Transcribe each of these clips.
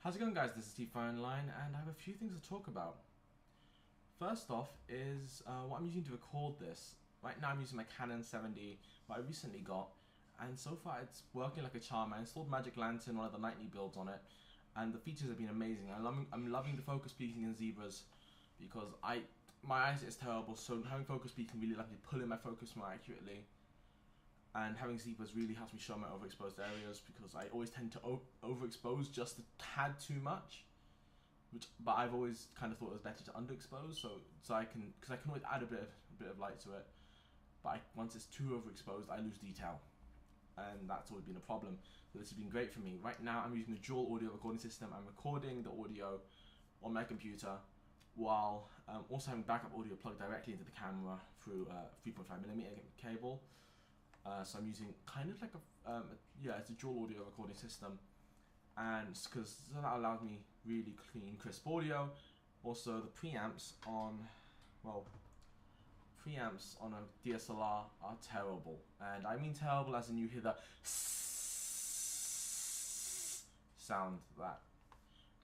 How's it going, guys? This is T-Fine, and I have a few things to talk about. First off is what I'm using to record this. Right now I'm using my Canon 7D, what I recently got, and so far it's working like a charm. I installed Magic Lantern, one of the nightly builds on it, and the features have been amazing. I'm loving the focus peaking in zebras, because my eyes is terrible, so having focus peaking really lets me pull in my focus more accurately. And having zebras really helps me show my overexposed areas, because I always tend to overexpose just a tad too much. But I've always kind of thought it was better to underexpose, because I can always add a bit of light to it. But once it's too overexposed, I lose detail, and that's always been a problem. So this has been great for me. Right now, I'm using the dual audio recording system. I'm recording the audio on my computer, while also having backup audio plugged directly into the camera through a 3.5mm cable. So I'm using kind of like it's a dual audio recording system, and so that allows me really clean, crisp audio. Also, the preamps on a DSLR are terrible, and I mean terrible as in you hear the sound that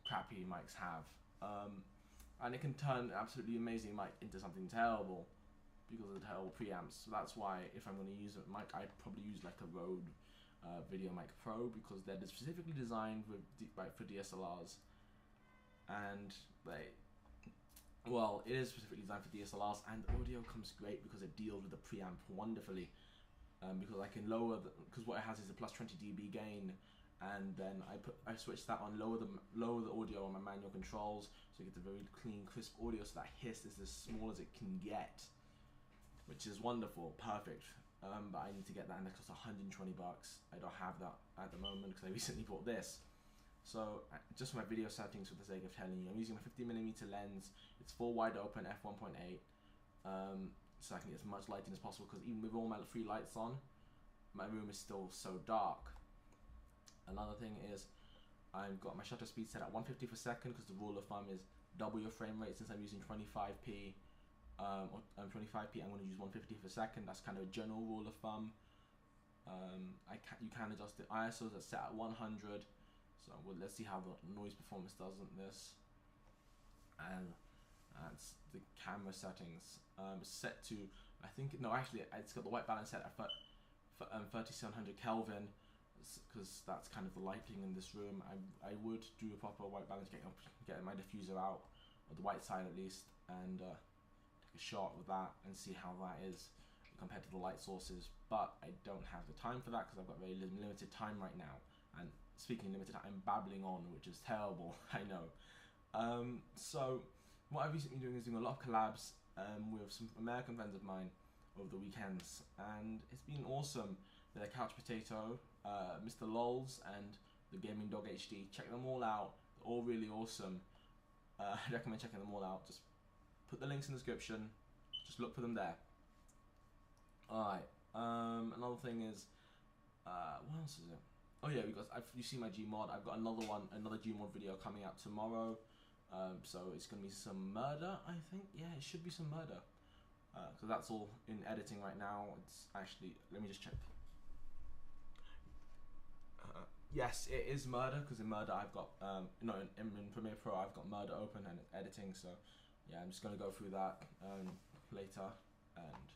crappy mics have, and it can turn an absolutely amazing mic into something terrible because of the terrible preamps. So that's why if I'm going to use a mic, I'd probably use like a Rode Video Mic Pro, because they're specifically designed for DSLRs, and it is specifically designed for DSLRs, and the audio comes great because it deals with the preamp wonderfully. Because I can because what it has is a plus 20 dB gain, and then I switch that on, lower the audio on my manual controls, so you get the very clean, crisp audio. So that hiss is as small as it can get, which is wonderful, perfect. But I need to get that, and that costs 120 bucks. I don't have that at the moment because I recently bought this. So just for my video settings, for the sake of telling you, I'm using a 50mm lens. It's full wide open f1.8, so I can get as much lighting as possible, because even with all my free lights on, my room is still so dark. Another thing is I've got my shutter speed set at 150 per second, because the rule of thumb is double your frame rate. Since I'm using 25p, I'm going to use 150 per second. That's kind of a general rule of thumb. You can adjust the ISO that's set at 100. So let's see how the noise performance does on this. And that's the camera settings. Set to, it's got the white balance set at 3700 Kelvin, because that's kind of the lighting in this room. I would do a proper white balance, getting my diffuser out, or the white side at least, and take a shot with that and see how that is compared to the light sources. But I don't have the time for that, because I've got very limited time right now. And speaking of limited time, I'm babbling on, which is terrible, I know. So what I've recently been doing is doing a lot of collabs with some American friends of mine over the weekends, and it's been awesome. The Couch Potato, Mr. Lols, and the Gaming Dog HD. Check them all out. They're all really awesome. I recommend checking them all out. Just put the links in the description. Just look for them there. Alright. Another thing is, what else is it? Oh yeah, because you see my Gmod. I've got another Gmod video coming out tomorrow. So it's gonna be some murder, I think. Yeah, it should be some murder. So that's all in editing right now. It's actually, let me just check. Yes, it is murder, because in murder I've got in Premiere Pro I've got murder open and it's editing. So yeah, I'm just gonna go through that later and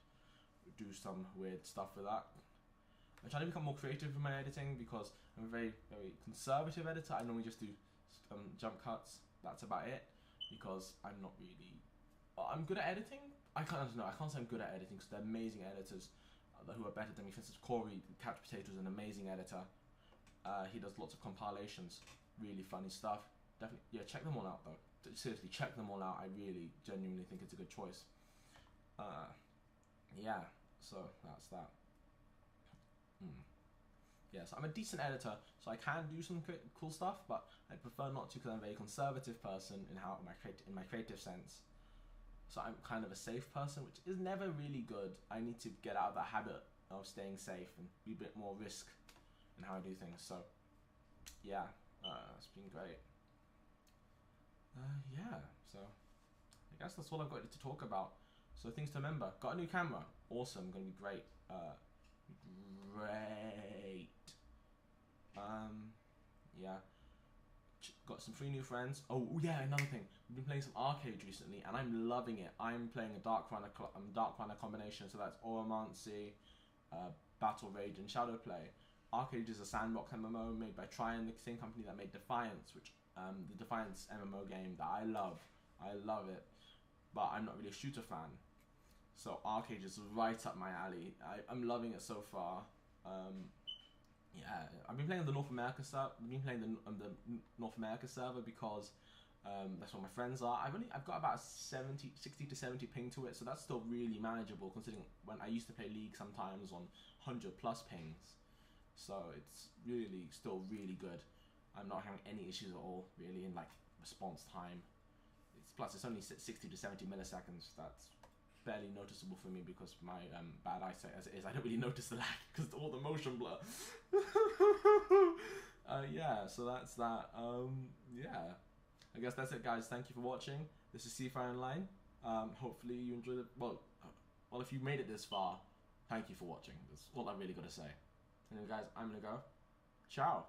do some weird stuff with that. I'm trying to become more creative in my editing, because I'm a very, very conservative editor. I normally just do jump cuts. That's about it, because I'm not really. I'm good at editing. I can't say I'm good at editing, because they're amazing editors who are better than me. For instance, Corey, the Couch Potato, is an amazing editor. He does lots of compilations, really funny stuff. Definitely, yeah, check them all out though. Seriously, check them all out. I really, genuinely think it's a good choice. Yeah, so that's that. Yeah, so I'm a decent editor, so I can do some cool stuff, but I prefer not to, because I'm a very conservative person in my creative sense. So I'm kind of a safe person, which is never really good. I need to get out of that habit of staying safe and be a bit more risk in how I do things. So yeah, it's been great. Yeah, so I guess that's all I've got to talk about. So things to remember: got a new camera, awesome, gonna be great. Great. Yeah, got some 3 new friends. Oh yeah, another thing. We've been playing some arcade recently, and I'm loving it. I'm playing a Dark Runner combination, so that's Oromancy, Battle Rage, and Shadowplay. Arcade is a sandbox MMO made by Tryon, the same company that made Defiance, which the Defiance MMO game that I love. I love it, but I'm not really a shooter fan. So Arcade is right up my alley. I'm loving it so far. Yeah, I've been playing the North America server. I've been playing the North America server because that's where my friends are. I've got about 60 to 70 ping to it, so that's still really manageable considering when I used to play League sometimes on 100 plus pings. So it's really still really good. I'm not having any issues at all really in like response time. Plus it's only 60 to 70 milliseconds. That's barely noticeable for me because my bad eyesight as it is. I don't really notice the lag because all the motion blur. Yeah, so that's that. Yeah, I guess that's it, guys. Thank you for watching. This is CFI Online. Hopefully you enjoyed it. Well, if you made it this far, thank you for watching. That's all I really got to say. Anyway, guys, I'm gonna go. Ciao.